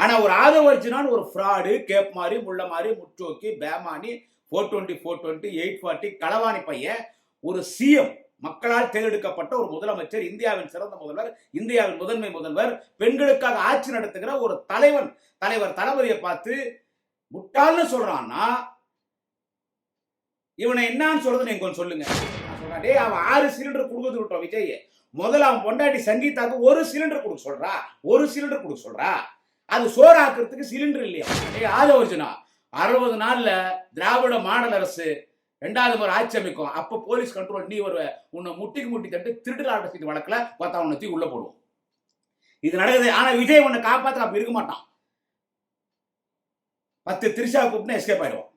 ஆனா ஒரு ஆதவர்ஜுனான் ஒரு ஃப்ராடு, கேப் மாதிரி, முள்ள மாதிரி, முற்றோக்கி, பேமானி, 420, 420, 840 களவாணி பையன் ஒரு சிஎம், மக்களால் தேர்ந்தெடுக்கப்பட்ட ஒரு முதலமைச்சர், இந்தியாவின் சிறந்த முதல்வர், இந்தியாவின் முதன்மை முதல்வர், பெண்களுக்காக ஆட்சி நடத்துகிற ஒரு தலைவர் தளபதியை பார்த்து முட்டாள்னு சொல்றான்னா இவனை என்னன்னு சொல்றது நீங்க கொஞ்சம் சொல்லுங்க. அவன் 6 சிலிண்டர் கொடுக்குறது விட்டோம் விஜய். முதல்ல அவன் பொண்டாட்டி சங்கீதாக்கு ஒரு சிலிண்டர் கொடுக்க சொல்றா. அது சோறாக்குறதுக்கு சிலிண்டர் இல்லையா? ஆதவர்ஜுனா 60 நாள்ல திராவிட மாடல் அரசு 2வது முறை ஆட்சி அமைக்கும். அப்ப போலீஸ் கண்ட்ரோல் நீ வருவ, உன்னை முட்டி தட்டு திருட்டு ஆட்டத்துக்கு வழக்கல பார்த்தா உன்னை தூக்கி உள்ள போடுவோம். இது நடக்குது. ஆனா விஜய் உன்னை காப்பாற்ற அப்ப இருக்க மாட்டான். 10 திரிஷா கூப்பிட்டு எஸ்கேப் ஆயிடுவான்.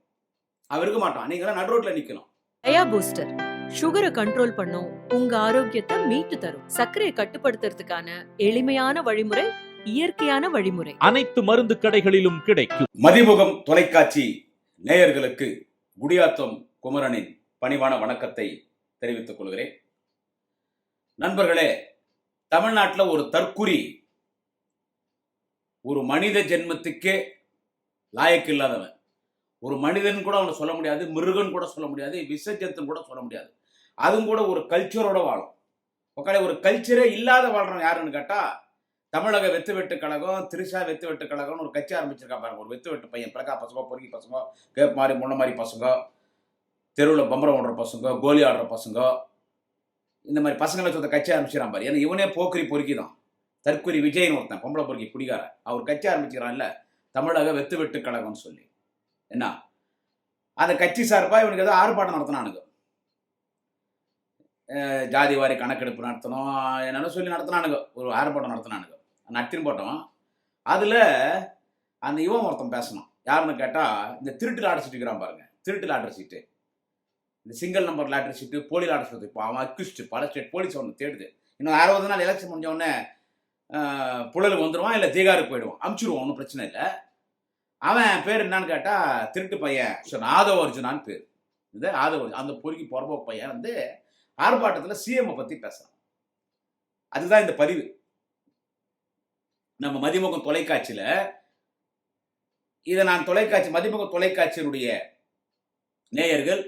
அவர் இருக்க மாட்டான். நீங்க நடு ரோட்ல நிக்கணும். டயா பூஸ்டர் சுகரை கண்ட்ரோல் பண்ணும், உங்க ஆரோக்கியத்தை மீட்டு தரும். சர்க்கரையை கட்டுப்படுத்துறதுக்கான எளிமையான வழிமுறை, இயற்கையான வழிமுறை. அனைத்து மருந்து கடைகளிலும் கிடைக்கும். மதிமுகம் தொலைக்காட்சி நேயர்களுக்கு குடியாத்தம் குமரனின் பணிவான வணக்கத்தை தெரிவித்துக் கொள்கிறேன். நண்பர்களே, தமிழ்நாட்டில் ஒரு தற்குறி, ஒரு மனித ஜென்மத்துக்கே லாயக்கு இல்லாதவன், ஒரு மனிதன் கூட அவனை சொல்ல முடியாது, மிருகன் கூட சொல்ல முடியாது, விசர்ஜத்தன் கூட சொல்ல முடியாது. அதுவும் கூட ஒரு கல்ச்சரோட வாழும். ஒரு கல்ச்சரே இல்லாத வாழ்றவன் யாருன்னு கேட்டா, தமிழக வெத்து வெட்டு கழகம், திரிஷா வெத்து வெட்டு கழகம்னு ஒரு கட்சி ஆரம்பிச்சிருக்கா பாருங்க. ஒரு வெத்து வெட்டு பையன், பிரகா பசங்க, பொறுக்கி பசங்க, கேப் மாதிரி, முன்ன மாதிரி பசங்க, தெருவில் பம்பரம் ஓடுற பசங்க, கோலி ஆடுற பசங்க, இந்த மாதிரி பசங்களை சொந்த கட்சி ஆரம்பிச்சிடான் பாரு. ஏன்னா இவனே போக்கரி பொறுக்கி தான். தற்குறி விஜய்னு ஒருத்தன் பொம்பளை பொறுக்கி குடிக்கார, அவர் கட்சி ஆரம்பிச்சுக்கிறான் இல்ல, தமிழக வெத்து வெட்டு கழகம்னு சொல்லி. என்ன அந்த கட்சி சார்பா இவனுக்கு ஏதோ ஆர்ப்பாட்டம் நடத்தினானுங்க. ஜாதி வாரி கணக்கெடுப்பு நடத்தணும் என்னன்னு சொல்லி நடத்தினானுங்க. ஒரு ஆர்ப்பாட்டம் நடத்தினானுங்க, நட்டின் போட்டோம். அதில் அந்த இவன் ஒருத்தன் பேசணும். யாருன்னு கேட்டால், இந்த திருட்டு லாட்டரி சீட்டு இருக்கிறான் பாருங்க, திருட்டு லாட்டரி சீட்டு, இந்த சிங்கிள் நம்பர் லாட்டரி சீட்டு, போலி லாட்டரி சீட்டு. இப்போ அவன் அக்யூஸ்டு, பல ஸ்டேட் போலீஸ் ஒன்று தேடுது. இன்னும் 60 நாள் எலெக்ஷன் முடிஞ்சவொடனே புழலுக்கு வந்துடுவான், இல்லை தீகாருக்கு போயிடுவான், அமுச்சிடுவான், ஒன்றும் பிரச்சனை இல்லை. அவன் பேர் என்னன்னு கேட்டால் திருட்டு பையன், ஆதவர்ஜுனான்னு பேர். இந்த ஆதவர்ஜுன் அந்த பொறுக்கி பொறப்போ பையன் வந்து ஆர்ப்பாட்டத்தில் சிஎம் பற்றி பேசுகிறான். அதுதான் இந்த பதிவு. நம்ம மதிமுகம் தொலைக்காட்சியில் இதை நான் மதிமுகம் தொலைக்காட்சியினுடைய நேயர்கள்,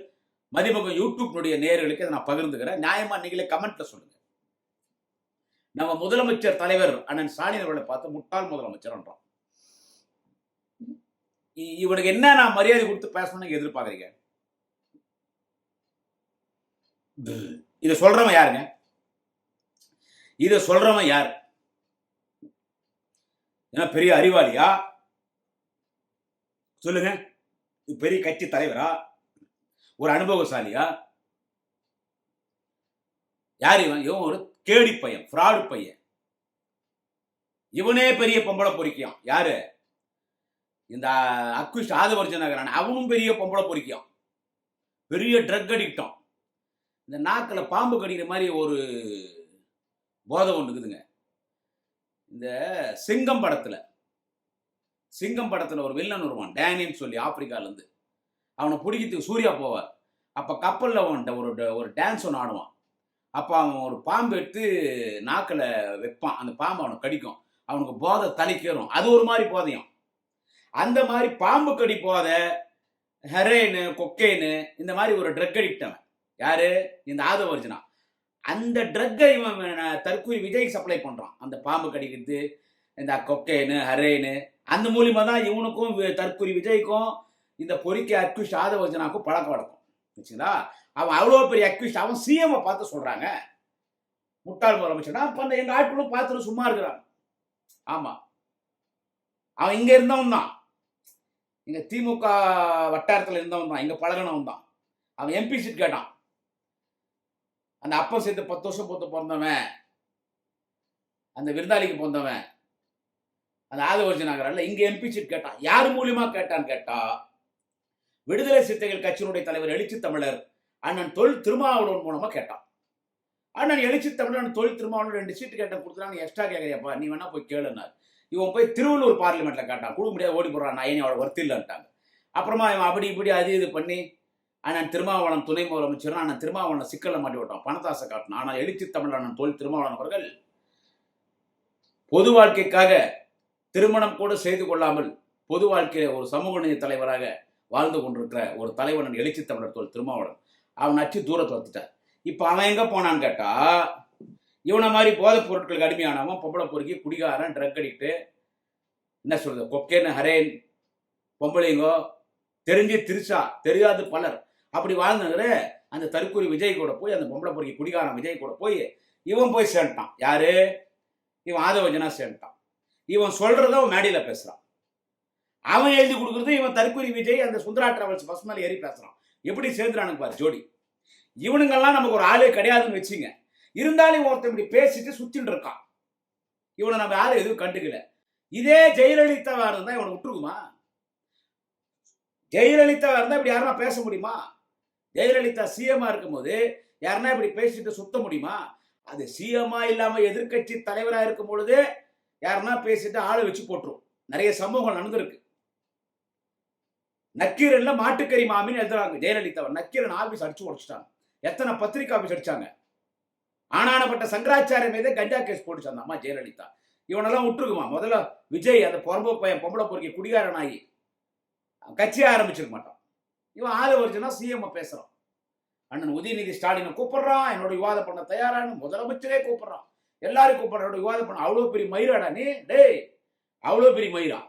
மதிமுகம் யூடியூப்னுடைய நேயர்களுக்கு இதை நான் பகிர்ந்துக்கிறேன். நியாயமா நீங்களே கமெண்ட்ல சொல்லுங்க. நம்ம முதலமைச்சர் தலைவர் அண்ணன் ஸ்டாலின் அவர்களை பார்த்து முட்டாள் முதலமைச்சர். இவனுக்கு என்ன நான் மரியாதை கொடுத்து பேசணும்னு எதிர்பார்க்குறீங்க? இதை சொல்றவன் யாருங்க? இதை சொல்றவன் யார்? ஏன்னா பெரிய அறிவாளியா சொல்லுங்க? பெரிய கட்சி தலைவரா? ஒரு அனுபவசாலியா? யார் இவன்? இவன் ஒரு கேடி பையன், ஃப்ராடு பையன். இவனே பெரிய பொம்பளை பொறுக்கியான். யாரு? இந்த அக்யூஸ்ட் ஆதவர்ஜுனாகிறான், அவனும் பெரிய பொம்பளை பொறுக்கியான், பெரிய ட்ரக் அடிக்டான். இந்த நாக்கில் பாம்பு கடிக்கிற மாதிரி ஒரு போதை ஒன்று இருக்குதுங்க. இந்த சிங்கம் படத்தில் ஒரு வில்லன் வருவான், டேனின்னு சொல்லி, ஆப்பிரிக்காலேருந்து. அவனை பிடிக்கிறதுக்கு சூர்யா போவார். அப்போ கப்பலில் அவன்கிட்ட ஒரு டான்ஸ் ஒன்று ஆடுவான். அப்போ அவன் ஒரு பாம்பு எடுத்து நாக்கில் வைப்பான். அந்த பாம்பு அவனை கடிக்கும், அவனுக்கு போதை தலைக்கேறும். அது ஒரு மாதிரி போதையும். அந்த மாதிரி பாம்பு கடி போதை, ஹெரோயின், கொக்கைனு, இந்த மாதிரி ஒரு ட்ரக் அடிக்ட் அவன். யாரு? இந்த ஆதவர்ஜுனா. அந்த ட்ரக்கை இவன் தற்கொலை விஜய் சப்ளை பண்றான். அந்த பாம்பு கடிக்கிறது, இந்த கொக்கைனு, ஹெரோயின், அந்த மூலியமா தான் இவனுக்கும் தற்கொலை விஜய்க்கும் இந்த பொறிக்கை அக்யூஸ்ட் ஆதவர்ஜுனாக்கும் பழக்கம் வழக்கம். வச்சுங்களா? அவன் அவ்வளோ பெரிய அக்யூஸ்ட். அவன் சிஎம் பார்த்து சொல்றாங்க முட்டாள் முதலமைச்சர். அப்ப எங்க ஆட்களும் பார்த்துட்டு சும்மா இருக்கிறாங்க. ஆமா, அவன் இங்க இருந்தவன் தான், இங்க திமுக வட்டாரத்தில் இருந்தவன் தான், இங்க பழகினவன் தான். அவன் எம்பி சீட் கேட்டான். அந்த அப்பா சேர்த்து 10 வருஷம் பொறுத்து பிறந்தவன், அந்த விருந்தாளிக்கு பிறந்தவன், அந்த ஆதவர்ஜுனாகிறான்ல, இங்க எம்பி சீட் கேட்டான். யார் மூலியமா கேட்டான்னு கேட்டா, விடுதலை சிறுத்தைகள் கட்சியினுடைய தலைவர் எழுச்சி தமிழர் அண்ணன் தொல் திருமாவளவன் மூலமா கேட்டான். அண்ணன் எழுச்சி தமிழர் தொல் திருமாவளவன் 2 சீட்டு கேட்ட கொடுத்துறாங்க, எக்ஸ்ட்ரா கேட்கறியாப்பா, நீ வேணா போய் கேளுனார். இவன் போய் திருவள்ளூர் பார்லிமெண்ட்ல கேட்டான், கொடுக்க முடியாது, ஓடி போடுறான், நான் அவ்வளோ ஒர்த்து இல்லைன்ட்டாங்க. அப்புறமா இவன் அப்படி இப்படி அது இது பண்ணி அண்ணன் திருமாவளவன் துணை முதலமைச்சர் அண்ணன் திருமாவளவன் சிக்கலில் மாட்டி விட்டான், பணத்தாசை காட்டினான். ஆனால் எழுச்சி தமிழ் அண்ணன் தொல் திருமாவளவன் அவர்கள் பொது வாழ்க்கைக்காக திருமணம் கூட செய்து கொள்ளாமல் பொது வாழ்க்கையில ஒரு சமூக நீதி தலைவராக வாழ்ந்து கொண்டிருக்கிற ஒரு தலைவன் எழுச்சி தமிழர் தோல் திருமாவளவன் அவன் அச்சு தூரத்தை வந்துட்டார். இப்போ அவன் எங்கே போனான்னு கேட்டா, இவனை மாதிரி போதைப் பொருட்களுக்கு அடிமையானவன், பொம்பளை பொறுக்கி, குடிகாரன், ட்ரக் அடிக்ட்டு, என்ன சொல்றது, கொக்கேன், ஹரேன், பொம்பளைங்கோ, தெரிஞ்சு திருசா தெரியாது பலர் அப்படி வாழ்ந்துங்கிற அந்த தற்கூரி விஜய் கூட போய், அந்த பொம்பளை பொறுக்கி குடிகாரன் விஜய் கூட போய் இவன் போய் சேர்ந்துட்டான். யாரு? இவன் ஆதவஞ்சனா சேர்ந்துட்டான். இவன் சொல்றத அவன் மேடையில பேசுறான். அவன் எழுதி கொடுக்குறது இவன் தற்கூரி விஜய் அந்த சுந்தரா டிராவல்ஸ் பஸ் மேலே ஏறி பேசுறான். எப்படி சேர்ந்துறானுங்க பாரு ஜோடி. இவனுங்கெல்லாம் நமக்கு ஒரு ஆளே கிடையாதுன்னு வச்சுங்க. இருந்தாலும் ஒருத்தன் இப்படி பேசிட்டு சுத்தின்னு இருக்கான். இவனை நம்ம யாரும் எதுவும் கண்டுக்கல. இதே ஜெயலலிதாவா இருந்தா இவனை விட்டுருக்குமா? ஜெயலலிதாவா இருந்தா இப்படி யாருன்னா பேச முடியுமா? ஜெயலலிதா சிஎம்மா இருக்கும்போது யாருன்னா இப்படி பேசிட்டு சுத்த முடியுமா? அது சிஎம்மா இல்லாம எதிர்கட்சி தலைவரா இருக்கும் பொழுது யாருன்னா பேசிட்டு ஆளை வச்சு போட்டுரும். நிறைய சம்பவங்கள் நடந்திருக்கு. நக்கீரன்ல மாட்டுக்கறி மாமின்னு எழுதுறாங்க ஜெயலலிதா. நக்கீரன் ஆபீஸ் அடிச்சு உடைச்சிட்டாங்க. எத்தனை பத்திரிகை ஆபீஸ் அடிச்சாங்க. ஆனானப்பட்ட சங்கராச்சாரிய மீதே கஞ்சா கேஸ் போட்டுச்சு அந்த அம்மா ஜெயலலிதா. இவனெல்லாம் விட்டுருக்குமா? முதல்ல விஜய் அந்த பொறம்பு பையன் பொம்பளை பொறுக்கி குடிகாரன் ஆகி கட்சியை ஆரம்பிச்சிருக்க மாட்டான். இவன் ஆதவர்ஜனா சிஎம் பேசுறான். அண்ணன் உதயநிதி ஸ்டாலினை கூப்பிடுறான், என்னோட விவாதம் பண்ண தயாரானு முதலமைச்சரே கூப்பிடுறான். எல்லாரும் கூப்பிடுற விவாதம் பண்ண. அவ்வளவு பெரிய மயிராடா நீ? டேய், அவ்வளவு பெரிய மயிரா?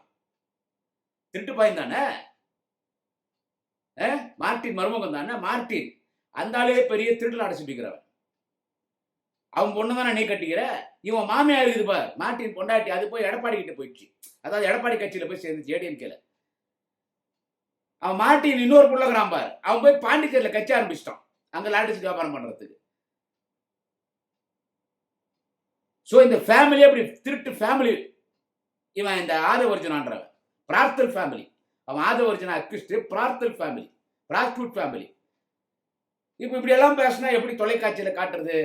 திருட்டு பையன் தானே மார்டின், மருமகன் தானே மார்டின். அந்த ஆளே பெரிய திருட்டுல அடைச்சிட்டு அவன் பொண்ணு தானே நீ கட்டிக்கிற. இவன் மாமியா இருக்குது பார் மார்டின் பொண்டாட்டி. அது போய் எடப்பாடி கிட்ட போயிடுச்சு. அதாவது எடப்பாடி கட்சியில போய் சேர்ந்து ஜேடிஎம்கேல. அவன் மார்டின் இன்னொரு புள்ளகிறான் பார். அவன் போய் பாண்டிச்சேரியில கட்சி ஆரம்பிச்சிட்டான் அங்க லாட்டரி வியாபாரம் பண்றதுக்கு. சோ இந்த ஃபேமிலி அப்படி திருட்டு ஃபேமிலி. இவன் இந்த ஆதவர்ஜனான்றவன் பிரார்த்தல் ஃபேமிலி. அவன் ஆதவர்ஜனா அக்யூஸ்ட், பிரார்த்தல் ஃபேமிலி, பிராஸ்டியூட் ஃபேமிலி. இப்ப இப்படி எல்லாம் பேசினா எப்படி தொலைக்காட்சியில காட்டுறது?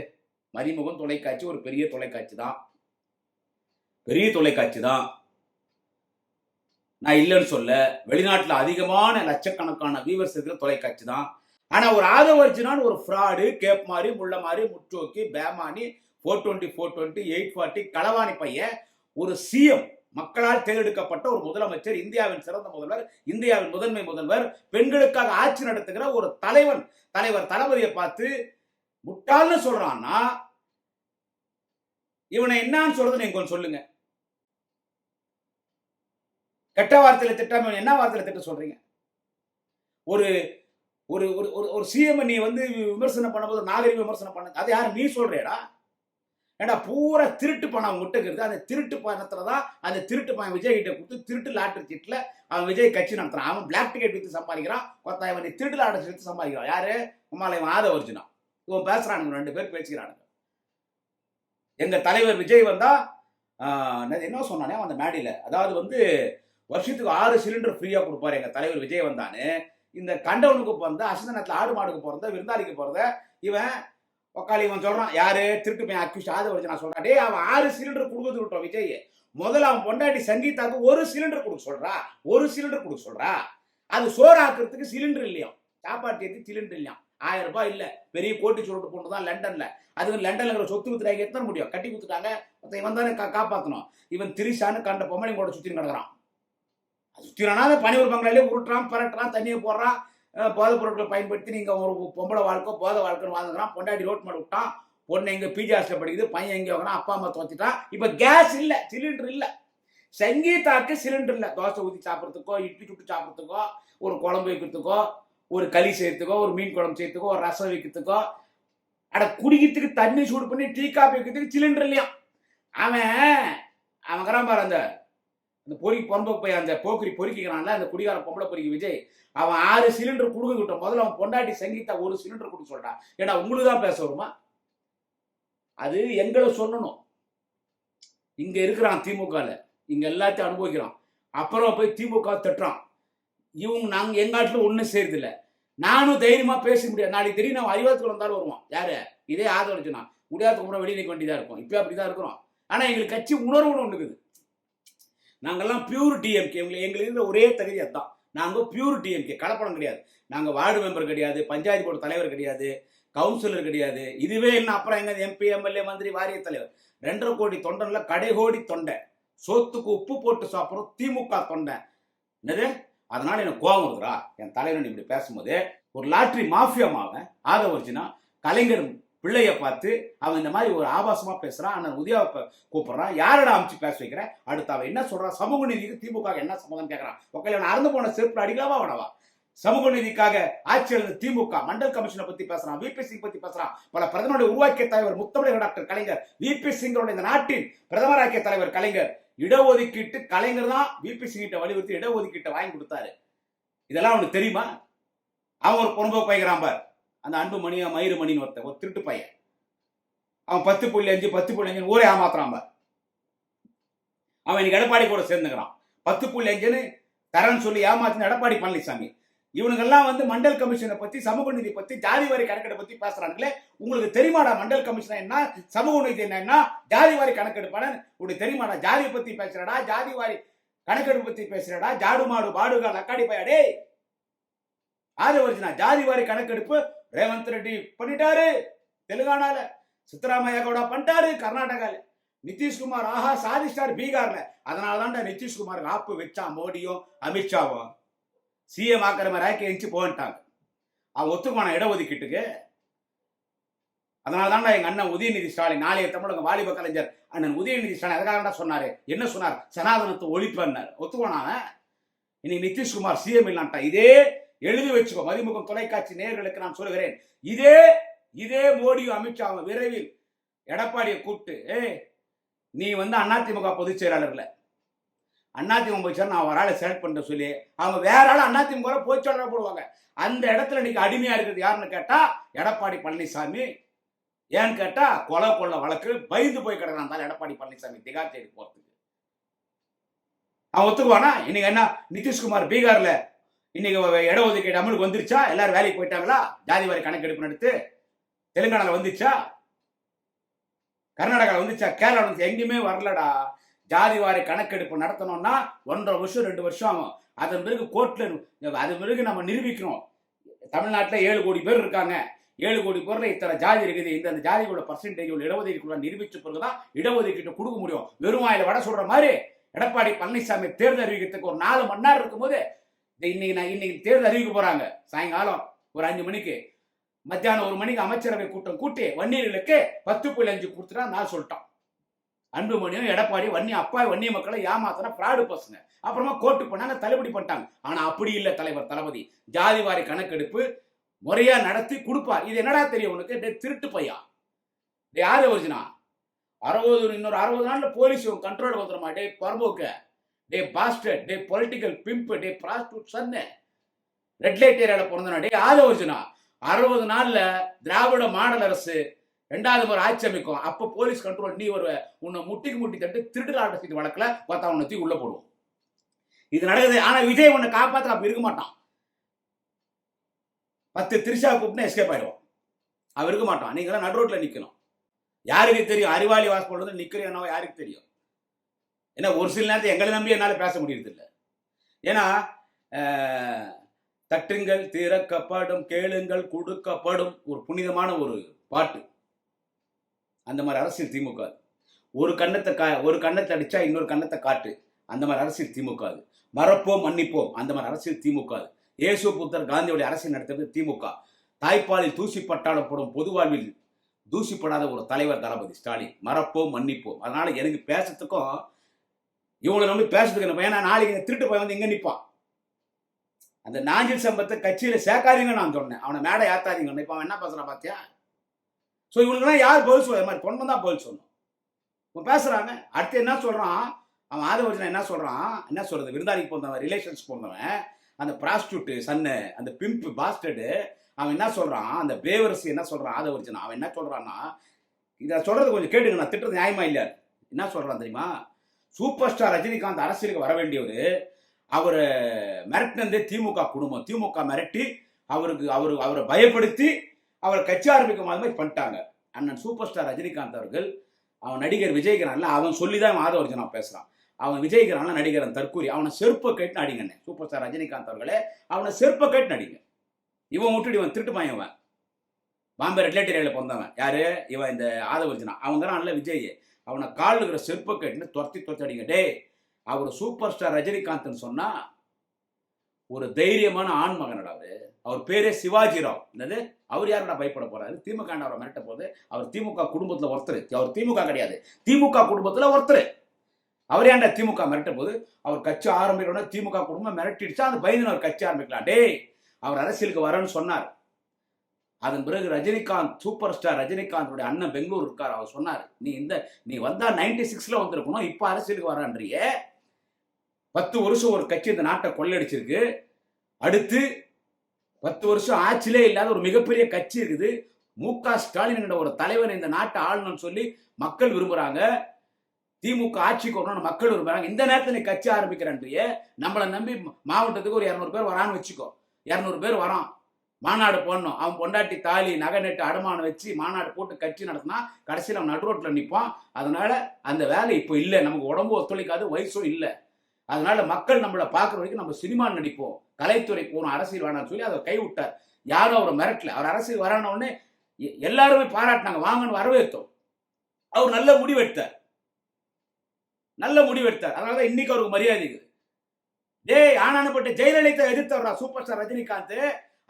மதிமுகம் தொலைக்காட்சி ஒரு பெரிய தொலைக்காட்சி தான், பெரிய தொலைக்காட்சி தான். நான் இல்லைன்னு சொல்ல. வெளிநாட்டுல அதிகமான லட்சக்கணக்கான வியூவர்ஸ் இருக்கிற தொலைக்காட்சி தான். ஆனா ஒரு ஆதவர்ஜனான் ஒரு ஃப்ராடு, கேப் மாதிரி, முள்ள மாதிரி, முற்றோக்கி, பேமானி, 420, 420, 840 களவாணி பையன் ஒரு சிஎம், மக்களால் தேர்ந்தெடுக்கப்பட்ட ஒரு முதலமைச்சர், இந்தியாவின் சிறந்த முதல்வர், இந்தியாவின் முதன்மை முதல்வர், பெண்களுக்காக ஆட்சி நடத்துகிற ஒரு தலைவர் தளபதியை பார்த்து முட்டாள்னு சொல்றான்னா இவனை என்னன்னு சொல்றது நீங்க கொஞ்சம் சொல்லுங்க. கெட்ட வார்த்தையில திட்டாம என்ன வார்த்தையில திட்ட சொல்றீங்க? ஒரு ஒரு ஒரு சிஎம் நீ வந்து விமர்சனம் பண்ணும்போது நாகரிக விமர்சனம் பண்ண, அது யாரு நீ சொல்றேடா? ஏடா பூரா திருட்டு பணம் அவன் விட்டுக்கிறது. அந்த திருட்டு பணத்துலதான் அந்த திருட்டு பணம் விஜய் கிட்ட கொடுத்து திருட்டு லாட்டரி சீட்ல அவன் விஜய் கட்சி நடத்துறான். அவன் பிளாக் டிக்கெட் வித்து சம்பாதிக்கிறான். இவன் திருட்டு லாட்டரி வித்து சம்பாதிக்கிறான். யாரு? இவன் ஆதவர்ஜனா. இவன் பேசுறானுங்க, 2 பேர் பேசிக்கிறானுங்க. எங்க தலைவர் விஜய் வந்தா என்ன சொன்னானே அந்த மேடையில, அதாவது வந்து வருஷத்துக்கு 6 சிலிண்டர் ஃப்ரீயா கொடுப்பாரு எங்க தலைவர் விஜய் வந்தானு. இந்த கண்டவனுக்கு பிறந்த, அசந்த நேரத்தில் ஆடு மாடுக்கு பிறந்த, விருந்தாளிக்கு பிறந்த இவன் உக்காளி இவன் சொல்றான். யாரு? திருட்டு பையன் அக்யூஸ்ட் ஆதவர்ஜனா சொல்றான். டே, அவன் 6 சிலிண்டர் கொடுக்குறது விட்டோம் விஜய். முதல்ல அவன் பொண்டாட்டி சங்கீதாக்கு 1 சிலிண்டர் கொடுக்க சொல்றா. 1 சிலிண்டர் கொடுக்க சொல்றா. அது சோறு ஆக்குறதுக்கு சிலிண்டர் இல்லையா, சாப்பாட்டு ஏற்றி சிலிண்டர் இல்லையா. 1000 ரூபாய் இல்ல, பெரிய கோட்டி சொல்லிட்டு போட்டு தான் லண்டன்ல. அது லண்டன்ல இருக்கிற சொத்து வித்துறாங்க. எத்தனை முடியும்? கட்டி கொடுத்துட்டாங்க. இவன் தானே காப்பாற்றணும். இவன் திரிசான்னு கண்ட பொம்மனை கூட சுத்தி கிடக்குறான். சுத்தினா பனியூர் பங்களாலே உருட்டுறான், பரட்டுறான், தண்ணியை போடுறான், போதைப் பொருட்களை பயன்படுத்தி நீங்க ஒரு பொம்பளை வாழ்க்கை போதை வாழ்க்கைன்னு வாழ்ந்துக்கிறான். பொண்டாட்டி ரோட் மேல விட்டான். பொண்ணு எங்க பிஜி ஹாஸ்டல் படிக்குது, பையன் எங்க வாங்கினா, அப்பா அம்மா தோத்திட்டான். இப்ப கேஸ் இல்ல, சிலிண்டர் இல்ல. சங்கீதாக்கு சிலிண்டர் இல்ல. தோசை ஊற்றி சாப்பிட்றதுக்கோ, இட்லி சுட்டு சாப்பிட்றதுக்கோ, ஒரு குழம்பு வைக்கிறதுக்கோ, ஒரு களி செய்யறதுக்கோ, ஒரு மீன் குழம்பு செய்யறதுக்கோ, ஒரு ரசம் வைக்கிறதுக்கோ, அட குடிக்கிறதுக்கு தண்ணி சூடு பண்ணி டீ காப்பி வைக்கிறதுக்கு சிலிண்டர் இல்லையா. அவன் பாரு அந்த பொறுக்கி பொம்பை போய் அந்த போக்குரி பொறுக்கிக்கிறான்ல, அந்த குடிகார பொம்பளை பொறுக்கி விஜய். அவன் 6 சிலிண்டர் கொடுக்க விட்டான். முதல்ல அவன் பொண்டாட்டி சங்கீதா 1 சிலிண்டர் கொடுக்க சொல்றான். ஏன்னா உங்களுக்கு தான் பேச வருமா? அது எங்களை சொல்லணும். இங்க இருக்கிறான் திமுகல, இங்க எல்லாத்தையும் அனுபவிக்கிறான். அப்புறம் போய் திமுக திட்டுறான். இவங்க நாங்க எங்காட்டிலும் ஒன்றும் செய்யறது இல்லை. நானும் தைரியமா பேச முடியாது. நாளைக்கு தெரியும் நம்ம அறிவாளத்துக்கு வந்தாலும் வருவோம். யாரு? இதே ஆதரவுச்சுனா முடியாத கூட வெளியே நிற்க வேண்டியதா இருக்கும். இப்போ அப்படிதான் இருக்கிறோம். ஆனா எங்களுக்கு கட்சி உணர்வுன்னு ஒன்று இருக்குது. நாங்கெல்லாம் பியூர் டிஎம்கே. எங்களுக்கு இருக்கிற ஒரே தகுதி அதுதான். நாங்கள் பியூர் டிஎம்கே, கலப்படம் கிடையாது. நாங்கள் வார்டு மெம்பர் கிடையாது, பஞ்சாயத்து போர்டு தலைவர் கிடையாது, கவுன்சிலர் கிடையாது. இதுவே என்ன அப்புறம் எங்க எம்பி, எம்எல்ஏ, மந்திரி, வாரிய தலைவர். 2.5 கோடி தொண்டன்ல கடைகோடி தொண்டை. சோத்துக்கு உப்பு போட்டு சாப்பிட்றோம் திமுக தொண்டை. என்னது? அதனால எனக்கு கோபம் வருதுரா என் தலைவன் இப்படி பேசும்போது. ஒரு லாட்ரி மாஃபியா மாவன் ஆதவர்ஜினா கலைஞர் பிள்ளைய பார்த்து அவன் இந்த மாதிரி ஒரு ஆபாசமா பேசுறான். அண்ணன் உதயாவை கூப்பிடுறான். யாரடா அமைச்சு பேச வைக்கிற? அடுத்து அவன் என்ன சொல்றான்? சமூக நீதிக்கு திமுக என்ன சம்மதம் கேட்கறான். ஒக்கையில அறந்து போன செருப்பு அடிக்கலாமா வேணவா? சமூக நீதிக்காக ஆட்சி எழுந்த திமுக மண்டல் கமிஷனை பத்தி பேசுறான், விபி சிங் பத்தி பேசுறான். பல பிரதமருடைய உருவாக்கிய தலைவர் முத்தமிழர் டாக்டர் கலைஞர், விபி சிங்கோட இந்த நாட்டின் பிரதமராக்கிய தலைவர் கலைஞர். இடஒதுக்கீட்டு கலைஞர் தான் விபி சிங் கிட்ட வலியுறுத்தி இடஒதுக்கீட்டை வாங்கி கொடுத்தாரு. இதெல்லாம் அவனுக்கு தெரியுமா? அவன் ஒரு பொறுப்பை பைக்கிறான் பார், அந்த அன்பு மணியா மயிறு மணின்னு ஒருத்தன், ஒரு திருட்டு பையன். அவன் 10.5 10.5 ஊரே ஏமாத்துறான் பார். அவன் இன்னைக்கு எடப்பாடி கூட சேர்ந்துக்கிறான். 10.5 தரன்னு சொல்லி ஏமாத்தின எடப்பாடி பழனிசாமி. இவனுங்கெல்லாம் வந்து மண்டல் கமிஷனை பத்தி, சமூக நீதி பத்தி, ஜாதி வாரி கணக்கெடுப்பு பத்தி பேசுறாங்களே. உங்களுக்கு தெரியுமாடா மண்டல் கமிஷன் என்ன, சமூக நீதி என்ன, ஜாதி வாரி கணக்கெடுப்பான உங்களுக்கு தெரியுமாடா? ஜாதியை பத்தி பேசுறடா, ஜாதி வாரி கணக்கெடுப்பு பத்தி பேசுறடா, ஜாடு மாடு பாடுகா லக்காடி பையாடே. ஆதவர்ஜினா ஜாதி வாரி கணக்கெடுப்பு ரேவந்த் ரெட்டி பண்ணிட்டாரு தெலுங்கானால, சித்தராமையா கவுடா பண்ணிட்டாரு கர்நாடகால, நிதிஷ்குமார் ஆஹா சாதிச்சார் பீகார்ல. அதனாலதான் நிதிஷ்குமாருக்கு ஆப்பு வச்சான் மோடியும் அமித்ஷாவும். சிஎம் ஆக்கிற மாதிரி ஆக்கி எஞ்சி போன்ட்டாங்க. அவன் ஒத்துக்குவான இடஒதுக்கீட்டுக்கு. அதனாலதான் எங்க அண்ணன் உதயநிதி ஸ்டாலின், நாளைய தமிழக வாலிப கலைஞர் அண்ணன் உதயநிதி ஸ்டாலின் அதுக்காக சொன்னாரு. என்ன சொன்னார்? சனாதனத்தை ஒழிப்பார். ஒத்துக்குவான இன்னைக்கு நிதிஷ்குமார் சிஎம் இல்லான்ட்டா. இதே எழுதி வச்சுக்கோ, மதிமுகம் தொலைக்காட்சி நேயர்களுக்கு நான் சொல்லுகிறேன். இதே மோடியும் அமித்ஷாவும் விரைவில் எடப்பாடியை கூப்பிட்டு, நீ வந்து அதிமுக பொதுச் செயலாளர்ல அதிமுக பொதுச் செயலர் நான் ஒரு ஆளை செலக்ட் பண்ண சொல்லி அவங்க வேற ஆள் அதிமுக பொதுச் செயலாளர் போடுவாங்க. அந்த இடத்துல இன்னைக்கு அடிமையா இருக்கிறது யாருன்னு கேட்டா எடப்பாடி பழனிசாமி. ஏன்னு கேட்டா கொலை வழக்கு பயந்து போய் கிடக்கிறான் எடப்பாடி பழனிசாமி திகார் செய்து போறதுக்கு. அவன் ஒத்துக்குவானா? இன்னைக்கு என்ன நிதிஷ்குமார் பீகார்ல இன்னைக்கு இடஒதுக்கீடு அமலுக்கு வந்துருச்சா? எல்லாரும் வேலைக்கு போயிட்டாங்களா? ஜாதி வாரி கணக்கெடுப்பு நடத்து தெலுங்கானால வந்துச்சா? கர்நாடகாவில் வந்துச்சா? கேரளா வந்து எங்கேயுமே வரலடா. ஜாதி வாரி கணக்கெடுப்பு நடத்தணும்னா 1.5 வருஷம் 2 வருஷம் ஆகும். அதன் பிறகு கோர்ட்ல அதன் பிறகு நம்ம நிரூபிக்கணும். தமிழ்நாட்டில் 7 கோடி பேர் இருக்காங்க. 7 கோடி பேர்ல இத்தனை ஜாதி இருக்குது, இந்த ஜாதிகளோட பர்சன்டேஜ் இடஒதுக்கீடு நிரூபிச்ச பிறகுதான் இடஒதுக்கீட்டு கொடுக்க முடியும். வெறும் வாயில வட சொல்ற மாதிரி எடப்பாடி பழனிசாமி தேர்தல் அறிவிக்கிறதுக்கு ஒரு 4 மணி நேரம் இருக்கும் போது இன்னைக்கு தேர்தல் அறிவிக்க போறாங்க. சாயங்காலம் ஒரு 5 மணிக்கு, மத்தியானம் 1 மணிக்கு அமைச்சரவை கூட்டம் கூட்டி வன்னியர்களுக்கு 10.5 கொடுத்துட்டா நான் சொல்லிட்டோம். அன்புமணியும் எடப்பாடி வன்னிய மக்களை ஏமாத்தின பிராடு பசங்க. அப்புறமா கோர்ட்டுக்கு போனாங்க, தள்ளுபடி பண்ணிட்டாங்க. ஆனா அப்படி இல்லை தலைவர் தளபதி. ஜாதி வாரி கணக்கெடுப்பு முறையா நடத்தி கொடுப்பார். இது என்னடா தெரியும் உனக்கு? திருட்டு பையா யாரு ஒரிஜினா 60 இன்னொரு 60 நாள்ல போலீஸ் கண்ட்ரோல் வந்துடுமா? டே பரபோக்க, டே பாஸ்டர், டே பொலிட்டிக்கல் பிம்ப், டே பிராஸ்டியூட் சன்னு, ரெட் லைட் ஏரியால பிறந்தனா டே ஆத ஒரிஜினா 60 நாள்ல திராவிட மாடல் அரசு 2வது முறை ஆட்சி அமைக்கும். அப்ப போலீஸ் கண்ட்ரோல் நீ வருவ. உன்னை முட்டி தட்டு திருடுகாட்ட செய்தி வழக்குல பார்த்தா உன்னை தூக்கி உள்ள போடுவோம். இது நடக்குது. ஆனா விஜய் உன்னை காப்பாற்ற அப்ப இருக்க மாட்டான். 10 திரிஷா கூப்பிட்டு எஸ்கேப் ஆயிடுவான். அவன் இருக்க மாட்டான். நீங்க நடு ரோட்ல நிக்கணும். யாருக்கு தெரியும் அறிவாளி வாசப்போடு நிக்கிறேனோ யாருக்கு தெரியும்? ஏன்னா ஒரு சில நேரத்தை எங்களை நம்பி என்னால பேச முடியறது இல்லை. ஏன்னா தட்டுங்கள் திறக்கப்படும், கேளுங்கள் கொடுக்கப்படும் ஒரு புனிதமான ஒரு பாட்டு. அந்த மாதிரி அரசியல் திமுக. ஒரு கண்ணத்தை அடிச்சா இன்னொரு கண்ணத்தை காட்டு. அந்த மாதிரி அரசியல் திமுக. மறப்போம் மன்னிப்போம் அந்த மாதிரி அரசியல் திமுக. இயேசு புத்தர் காந்தியோட அரசியல் நடத்துறது திமுக. தாய்ப்பாலில் தூசிப்பட்டாலும் போடும் பொது வாழ்வில் தூசிப்படாத ஒரு தலைவர் தளபதி ஸ்டாலின். மறப்போம் மன்னிப்போம். அதனால எனக்கு பேசுறதுக்கும் இவங்களை நம்பி பேசுறதுக்கு, ஏன்னா நாளைக்கு திருட்டு போய் வந்து இங்க நிற்பான். அந்த நாஞ்சில் சம்பத்தை கட்சியில சேர்க்காதீங்க நான் சொன்னேன். அவனை மேடை ஏத்தாதீங்க. இப்ப அவன் என்ன பேசுறான் பாத்தியா? ஸோ இவனுக்குலாம் யார் பதில் சொல்ல? மாதிரி பொண்ணு தான் பதில் சொல்லணும். இப்போ பேசுறாங்க. அடுத்து என்ன சொல்றான் அவன்? ஆதவர்ஜனா என்ன சொல்றது? விருந்தாளிக்கு போனவன், ரிலேஷன்ஸ் போனவன், அந்த ப்ராஸ்டியூட் சன்னு, அந்த பிம்ப் பாஸ்டர்டு, அவன் என்ன சொல்றான்? அந்த பேவரசி என்ன சொல்றான்? ஆதவர்ஜனா அவன் என்ன சொல்றான்னா, இதை சொல்றது கொஞ்சம் கேட்டுங்க, நான் திட்டுறது நியாயமா இல்லையா? என்ன சொல்றான் தெரியுமா? சூப்பர் ஸ்டார் ரஜினிகாந்த் அரசியலுக்கு வர வேண்டியவர், அவரை மிரட்டினதே திமுக குடும்பம். திமுக மிரட்டி அவரை பயப்படுத்தி அவரை கட்சி ஆரம்பிக்கும் மாதிரி பண்ணிட்டாங்க. அண்ணன் சூப்பர் ஸ்டார் ரஜினிகாந்த் அவர்கள், அவன் நடிகர் விஜய்கிறான்ல, அவன் சொல்லிதான் ஆதவர்ஜனா பேசுறான். அவன் விஜய்கிறான்ல நடிகரன் தற்கூரி, அவனை செருப்பை கேட்டு நடிங்கண்ணே. சூப்பர் ஸ்டார் ரஜினிகாந்த் அவர்களே அவனை செருப்பை கேட்டு நடிங்க. இவன் விட்டுட்டு இவன் திருட்டு பாயவன், பாம்பே ரெட் லைட் ஏரியாவில் பிறந்தவன். யாரு இவன்? இந்த ஆதவர்ஜனா. அவங்க நல்ல விஜய். அவனை கால் இருக்கிற செருப்பை கேட்டுன்னு துரத்தி அடிங்க. டே, அவர் சூப்பர் ஸ்டார் ரஜினிகாந்த்னு சொன்னா ஒரு தைரியமான ஆண் மகனடா அவரு. அவர் பேரே சிவாஜி ராவ். என்னது, அவர் யாருடா பயப்பட போறாரு? திமுக அவரை மிரட்ட போது. அவர் திமுக குடும்பத்துல ஒருத்தர். அவர் திமுக கிடையாது, திமுக குடும்பத்துல ஒருத்தர். அவர் ஏன்டா திமுக மிரட்ட போது? அவர் கட்சி ஆரம்பிக்கணும், திமுக குடும்பம் மிரட்டிடுச்சா, அந்த பயந்து அவர் கட்சி ஆரம்பிக்கலாம். டே, அவர் அரசியலுக்கு வரேன்னு சொன்னார். அதன் பிறகு ரஜினிகாந்த், சூப்பர் ஸ்டார் ரஜினிகாந்தோட அண்ணன் பெங்களூர் இருக்கார். அவர் சொன்னார், நீ வந்தா 96ல வந்திருக்கணும், இப்ப அரசியலுக்கு வரான்றிய. 10 வருஷம் ஒரு கட்சி இந்த நாட்டை கொள்ளடிச்சிருக்கு. அடுத்து 10 வருஷம் ஆட்சியிலே இல்லாத ஒரு மிகப்பெரிய கட்சி இருக்குது. மு.க. ஸ்டாலின் என்ற ஒரு தலைவன் இந்த நாட்டை ஆளணும்னு சொல்லி மக்கள் விரும்புறாங்க. திமுக ஆட்சிக்கு வரணும்னு மக்கள் விரும்புறாங்க. இந்த நேரத்தில் நீ கட்சி ஆரம்பிக்கிறான்றிய. நம்மளை நம்பி மாவட்டத்துக்கு ஒரு 200 பேர் வரான்னு வச்சுக்கோ. 200 பேர் வரான், மாநாடு போடணும். அவன் பொண்டாட்டி தாலி நகை நட்டு அடமானம் வச்சு மாநாடு போட்டு கட்சி நடத்தினா கடைசியில் அவன் நடு ரோட்டில் நிற்பான். அதனால அந்த வேலை இப்போ இல்லை, நமக்கு உடம்பு ஒத்துழைக்காது, வயசும் இல்லை. அதனால மக்கள் நம்மளை பார்க்குற வரைக்கும் நம்ம சினிமா நடிப்போம், கலைத்துறை போகணும், அரசியல் வேணாம்னு சொல்லி அதை கைவிட்டார். யாரும் அவரை மிரட்டல. அவர் அரசியல் வரான உடனே எல்லாருமே பாராட்டினாங்க, வாங்கன்னு வரவேற்றோம். அவர் நல்ல முடிவெடுத்தார். அதனாலதான் இன்னைக்கு அவருக்கு மரியாதை இருக்குது. டேய், ஆனானப்பட்ட ஜெயலலிதா எதிர்த்தவரா சூப்பர் ஸ்டார் ரஜினிகாந்த்.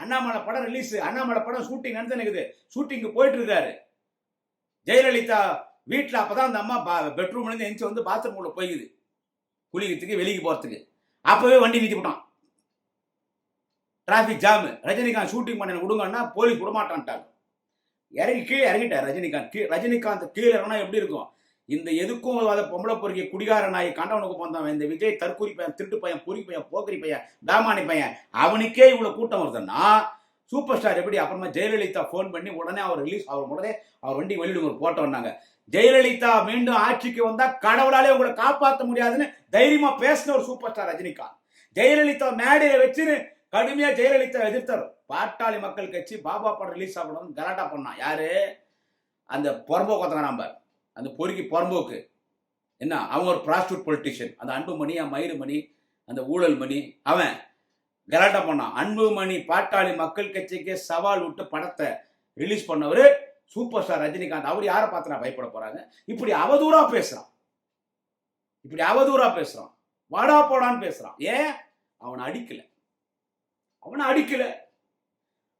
அண்ணாமலை படம் ரிலீஸ், அண்ணாமலை படம் ஷூட்டிங் நடந்துனுக்குது, ஷூட்டிங் போயிட்டு இருக்காரு. ஜெயலலிதா வீட்டில் அப்பதான் அந்த அம்மா பெட்ரூம்ல இருந்து எந்திச்சு வந்து பாத்ரூம் உள்ள போய்க்குது, குளிக்கிறதுக்கு வெளிக்கு போறதுக்கு. அப்பவே வண்டி நிறுத்தி விட்டான், டிராபிக் ஜாம். ரஜினிகாந்த் ஷூட்டிங் பண்ண விடுங்கன்னா போலீஸ் விடமாட்டான்ட்டாங்க. கீழே இறங்கிட்டார் ரஜினிகாந்த் கீழே இறங்கினா எப்படி இருக்கும்? இந்த எதுக்கும் பொம்பளை பொறுக்கி குடிகார நாய் கண்டவனுக்கு போந்தவன் இந்த விஜய் தற்கூரி பையன், திருட்டு பையன், பொறி பையன், போக்கரி பையன், தாமானி பையன், அவனுக்கே இவ்வளவு கூட்டம் வருதுன்னா சூப்பர் ஸ்டார் எப்படி? அப்புறமா ஜெயலலிதா போன் பண்ணி உடனே அவர் ரிலீஸ், அவர் வண்டி வெளியிடுங்க போட்டோ வந்தாங்க. ஜெயலலிதா மீண்டும் ஆட்சிக்கு வந்தா கடவுளாலே உங்களை காப்பாற்ற முடியாதுன்னு தைரியமா பேசின ஒரு சூப்பர் ஸ்டார் ரஜினிகாந்த். ஜெயலலிதா மேடையை வச்சுன்னு கடுமையா ஜெயலலிதா எதிர்த்தார். பாட்டாளி மக்கள் கட்சி பாபா படம் ரிலீஸ் ஆகணும் கலாட்டா பண்ணான். யாரு? அந்த புறம்போக்கு நம்பர், அந்த பொறுக்கி புறம்போக்கு. என்ன, அவன் ஒரு ப்ராஸ்டியூட் பொலிட்டிஷியன். அந்த அன்புமணி, மயிறுமணி, அந்த ஊழல் மணி, அவன் கலாட்டா பண்ணான். அன்புமணி பாட்டாளி மக்கள் கட்சிக்கு சவால் விட்டு படத்தை ரிலீஸ் பண்ணவரு சூப்பர் ஸ்டார் ரஜினிகாந்த். அவர் யாரை பார்த்து பயப்பட போறாங்க? இப்படி அவதூறா பேசுறான், வாடா போடான்னு பேசுறான். ஏன்? அவனை அடிக்கல.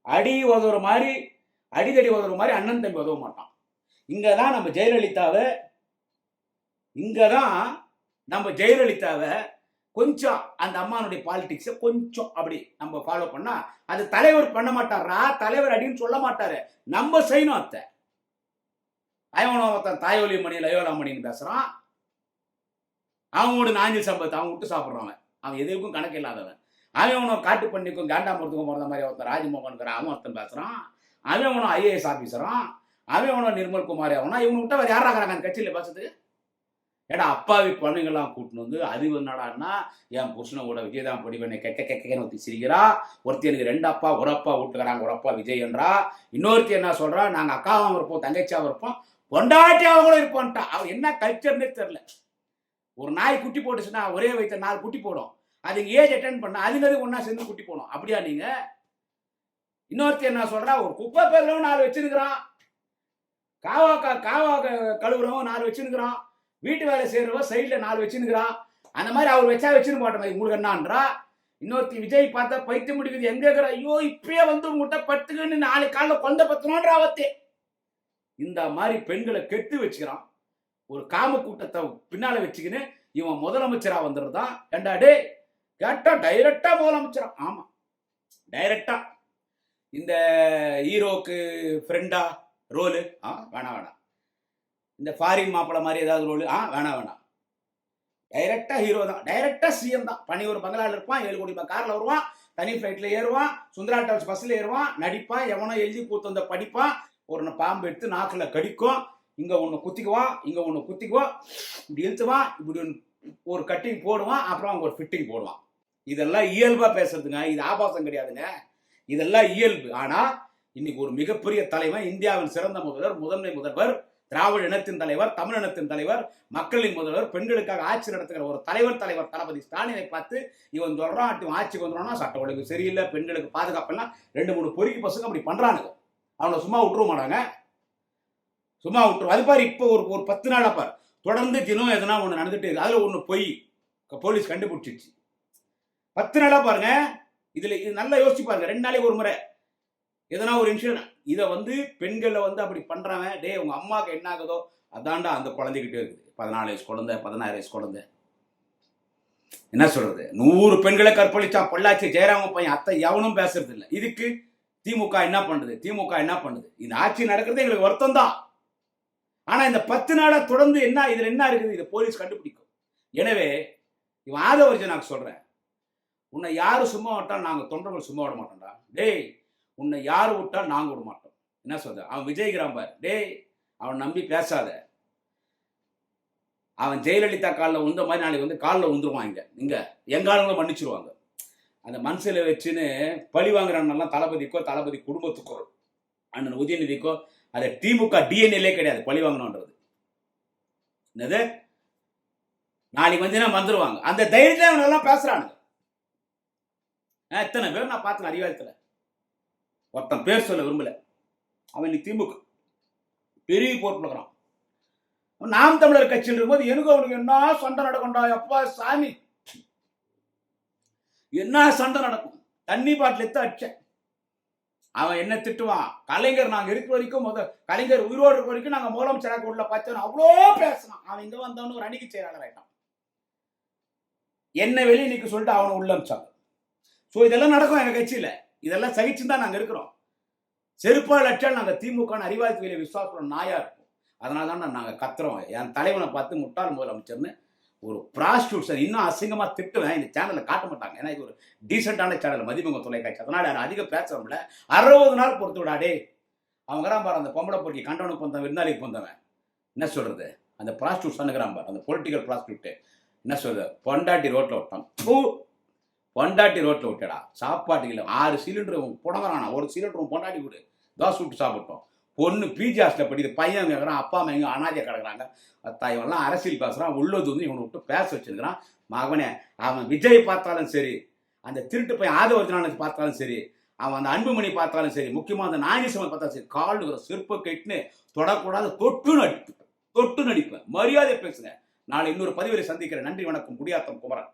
அடிதடி உதவுற மாதிரி அண்ணன் தம்பி உதவ மாட்டான். இங்கதான் நம்ம ஜெயலலிதாவை கொஞ்சம் அந்த அம்மானுடைய பாலிடிக்ஸை கொஞ்சம் அப்படி நம்ம ஃபாலோ பண்ணா, அது தலைவர் பண்ண மாட்டாரா, தலைவர் அடின்னு சொல்ல மாட்டாரு, நம்ம செய்யணும். அத்தை அவன் தாயோலி மணி லயோலா மணின்னு பேசுறான். அவனோட நாஞ்சில் சம்பவத்தை அவன் விட்டு சாப்பிட்றான். அவன் எதுக்கும் கணக்கு இல்லாதவன். அவன் காட்டு பண்ணிக்கும் காண்டாமரத்துக்கும் போறத மாதிரி ஒருத்தர் ராஜ்மோகன் அவன் ஒருத்தன் பேசுறான். அவன் IAS ஆபீசரான். அவன் நிர்மல் குமார். இவனை விட்டா வேற யாராகிறாங்க அந்த கட்சியில பேசுறதுக்கு? ஏடா, அப்பாவி பொண்ணுங்கெல்லாம் கூட்டின்னு வந்து அது என்னடான்னா, என் புருஷனை கூட விஜய் தான் படிவனை கெக்கன்னு ஒருத்தி சிரிக்கிறா. ஒருத்தி எனக்கு 2 அப்பா, ஒரு அப்பா விட்டுக்கிறாங்க, ஒரு அப்பா விஜய் என்றா. இன்னொருத்தி என்ன சொல்றா, நாங்க அக்காவும் இருப்போம், தங்கச்சியாவும் இருப்போம், பொண்டாட்டியாவும் கூட இருப்போம்ட்டா. அவன் என்ன கல்ச்சர்னே தெரியல. ஒரு நாய் குட்டி போட்டுச்சுன்னா ஒரே வயிற்ற 4 குட்டி போடும். அது ஏஜ் அட்டென்ட் பண்ணா அதுங்கிறது ஒன்னா சேர்ந்து குட்டி போடும். அப்படியா நீங்க? இன்னொருத்தி என்ன சொல்றா, ஒரு குப்பை பேர்லவும் 4 வச்சிருக்கிறான், காவா கழுவுறவன் 4 வச்சுருக்கிறான், வீட்டு வேலை செய்யறவன் சைட்ல 4 வச்சுருக்கிறான். அந்த மாதிரி அவர் வச்சிருக்க மாட்டேன், உங்களுக்கு என்னன்றா. இன்னொருத்தி விஜய் பார்த்தா பைத்து முடிக்குது, எங்க இருக்கிற? ஐயோ, இப்பயே வந்து உங்ககிட்ட பத்துக்குன்னு 4 காலில் கொண்ட பத்துனோன்ற ஆபத்தே. இந்த மாதிரி பெண்களை கெட்டு வச்சுக்கிறான். ஒரு காம கூட்டத்தை பின்னால வச்சுக்கின்னு இவன் முதலமைச்சரா வந்துடுறான். ஏண்டா டே, கேட்டா டைரக்டா முதலமைச்சரா? ஆமா, டைரக்டா. இந்த ஹீரோக்கு ஃப்ரெண்டா ரோலு? வேணாம். இந்த ஃபாரின் மாப்பிள்ள மாதிரி ஏதாவது ரோலு? வேணாம். டைரக்டா ஹீரோ தான், டைரக்டா சிஎம் தான். பனி ஒரு பங்களால இருப்பான், 7 கோடி கார்ல வருவான், தனி ஃபிளைட்ல ஏறுவான், சுந்தரா டிராவல்ஸ் பஸ்ல ஏறுவான், நடிப்பான், எவனோ எழுதி கூத்து வந்த படிப்பான், ஒரு பாம்பு எடுத்து நாக்குல கடிக்கும், இங்க ஒண்ணு குத்திக்குவான், இங்க ஒண்ணு குத்திக்குவான், இப்படி இழுத்துவான், இப்படி ஒரு கட்டிங் போடுவான், அப்புறம் அவங்க ஒரு ஃபிட்டிங் போடுவான். இதெல்லாம் இயல்பா பேசுறதுங்க, இது ஆபாசம் கிடையாதுங்க, இதெல்லாம் இயல்பு. ஆனா இன்னைக்கு ஒரு மிகப்பெரிய தலைவன், இந்தியாவின் சிறந்த முதல்வர், முதன்மை முதல்வர், திராவிட இனத்தின் தலைவர், தமிழ் இனத்தின் தலைவர், மக்களின் முதல்வர், பெண்களுக்காக ஆட்சி நடத்துகிற ஒரு தலைவர் தளபதி ஸ்டாலினை பார்த்து இவன் சொல்றான், ஆட்சிக்கு வந்துடும்னா சட்ட ஒழுங்கு சரியில்லை, பெண்களுக்கு பாதுகாப்பெல்லாம் 2-3 பொறுக்கி பசங்க அப்படி பண்றானுங்க. அவனை சும்மா விட்டுருவ மாட்டாங்க, சும்மா விட்டுருவோம். அது பாரு, இப்போ ஒரு 10 நாளா பாரு, தொடர்ந்து தினம் எதனா ஒன்று நடந்துட்டு இருக்கு. அதில் ஒன்று போய் போலீஸ் கண்டுபிடிச்சிச்சு. 10 நாளாக பாருங்க. இதில் இது நல்லா யோசிச்சு பாருங்க. 2 நாளைக்கு ஒரு முறை எதனா ஒரு இன்சிடென்ட். இதை வந்து பெண்களை வந்து அப்படி பண்ணுறாங்க. டே உங்கள் அம்மாவுக்கு என்ன ஆகுதோ அதாண்டா அந்த குழந்தைகிட்டே இருக்குது. 14 வயசு குழந்தை, 16 வயசு குழந்தை. என்ன சொல்றது? 100 பெண்களை கற்பழிச்சா பொள்ளாச்சி ஜெயராம பையன் அத்தை எவனும் பேசுறது இல்லை. இதுக்கு திமுக என்ன பண்ணுது? திமுக என்ன பண்ணுது? இந்த ஆட்சி நடக்கிறது எங்களுக்கு வருத்தம் தான். ஆனா இந்த 10 நாளா தொடர்ந்து என்ன இதுல என்ன இருக்குது? இதை போலீஸ் கண்டுபிடிக்கும். எனவே இவன் ஆதவர்ஜனாக்கு சொல்றேன், உன்னை யாரு சும்மா விட்டால் நாங்க தொண்டர்கள் சும்மா விட மாட்டோம்டா. டேய் உன்னை யாரு விட்டால் நாங்க விட மாட்டோம். என்ன சொல்ற? அவன் விஜய்கிறான் பாரு. டேய் அவன் நம்பி பேசாத. அவன் ஜெயலலிதா காலில் உந்த மாதிரி நாளைக்கு வந்து காலில் உந்துருவான். இங்க எங்காலங்களும் மன்னிச்சிருவாங்க. அந்த மனசில் வச்சுன்னு பழி வாங்குறாங்கலாம் தளபதி குடும்பத்துக்கோ அண்ணன் உதயநிதிக்கோ அது திமுக டிஎன்ஏலே கிடையாது பழி வாங்கணுன்றது. என்னது? நாளைக்கு வந்துருவாங்க. அந்த தைரியத்தில் அவங்க எல்லாம் பேசுறானுங்க. எத்தனை பேர் நான் பார்த்தேன் அறிவாயத்தில். ஒருத்தன் பேர் சொல்ல விரும்பல. அவன் நீ திமுக பெரிய போட்டுக்கிறான். நாம் தமிழர் கட்சியில் இருக்கும்போது எனக்கு அவனுக்கு என்ன சண்டை நடக்கும்டா. அப்பா சாமி என்ன சண்டை நடக்கும். தண்ணி பாட்டில் எடுத்து அடிச்சேன். அவன் என்ன திட்டுவான். கலைஞர் நாங்கள் இருக்கிற வரைக்கும் கலைஞர் உயிரோடு இருக்கிற வரைக்கும் நாங்கள் முதலமைச்சராக உள்ள பார்த்தோம் அவ்வளோ பேசினான். அவன் இங்கே வந்தவனு ஒரு அணிக்கு செயலாளர் ஆயிட்டான். என்ன வெளியே நிற்க சொல்லிட்டு அவனை உள்ள அமிச்சாங்க. ஸோ இதெல்லாம் நடக்கும் எங்கள் கட்சியில். இதெல்லாம் சகிச்சுதான் நாங்கள் இருக்கிறோம். செருப்பால் அடிச்சால் நாங்கள் திமுக அறிவாயத்து விசுவாசம் நாயா இருக்கும். அதனால தான் நாங்கள் கத்துறோம். என் தலைவனை பார்த்து முட்டாள் முதலமைச்சர்னு ஒரு ப்ராஸ்டியூட்ஸ் இன்னும் அசிங்கமாக திட்டுவேன். இந்த சேனலில் காட்ட மாட்டாங்க. ஏன்னா இது ஒரு டீசெண்டான சேனல் மதிமுக தொலைக்காட்சி. அதனால யாரும் அதிகம் பேசுறோம்ல. 60 நாள் பொறுத்து விடாடே. அவங்க பாரு அந்த பொம்பளை போட்டி கண்டவனுக்கு வந்தவன் விருந்தாளிக்கு வந்தவன் என்ன சொல்றது? அந்த ப்ராஸ்டியூட்ஸ் அனுக்கிறான் பாரு. அந்த பொலிட்டிக்கல் ப்ராஸ்டியூட்டு என்ன சொல்றது? பொண்டாட்டி ரோட்டில் விட்டான். பொண்டாட்டி ரோட்டில் விட்டடா. சாப்பாட்டுக்கு இல்லை 6 சிலிண்டர் புடங்குறானா. ஒரு சிலிண்டர் பொண்டாட்டி கொடு தோசை விட்டு சாப்பிட்டோம். பொண்ணு பிஜி ஹாஸ்டலில் படிக்குது. பையன் கேட்குறான். அப்பா அம்மா எங்கே அனாதையாக கிடக்குறாங்க. இவெல்லாம் அரசியல் பேசுகிறான். உள்ளது வந்து இவனை விட்டு பேச வச்சிருக்கிறான். மகனே அவன் விஜய் பார்த்தாலும் சரி, அந்த திருட்டு பையன் ஆதவர்ஜனானது பார்த்தாலும் சரி, அவன் அந்த அன்புமணி பார்த்தாலும் சரி, முக்கியமாக அந்த நாகேஸ்வரன் பார்த்தாலும் சரி, காலுங்கிற செருப்பை கெட்டுன்னு தொடக்கூடாது. தொட்டு நடிப்பேன். மரியாதை பேசுங்க. நாளை இன்னொரு பதிவில் சந்திக்கிறேன். நன்றி வணக்கம். குடியாத்தம் குமரன்.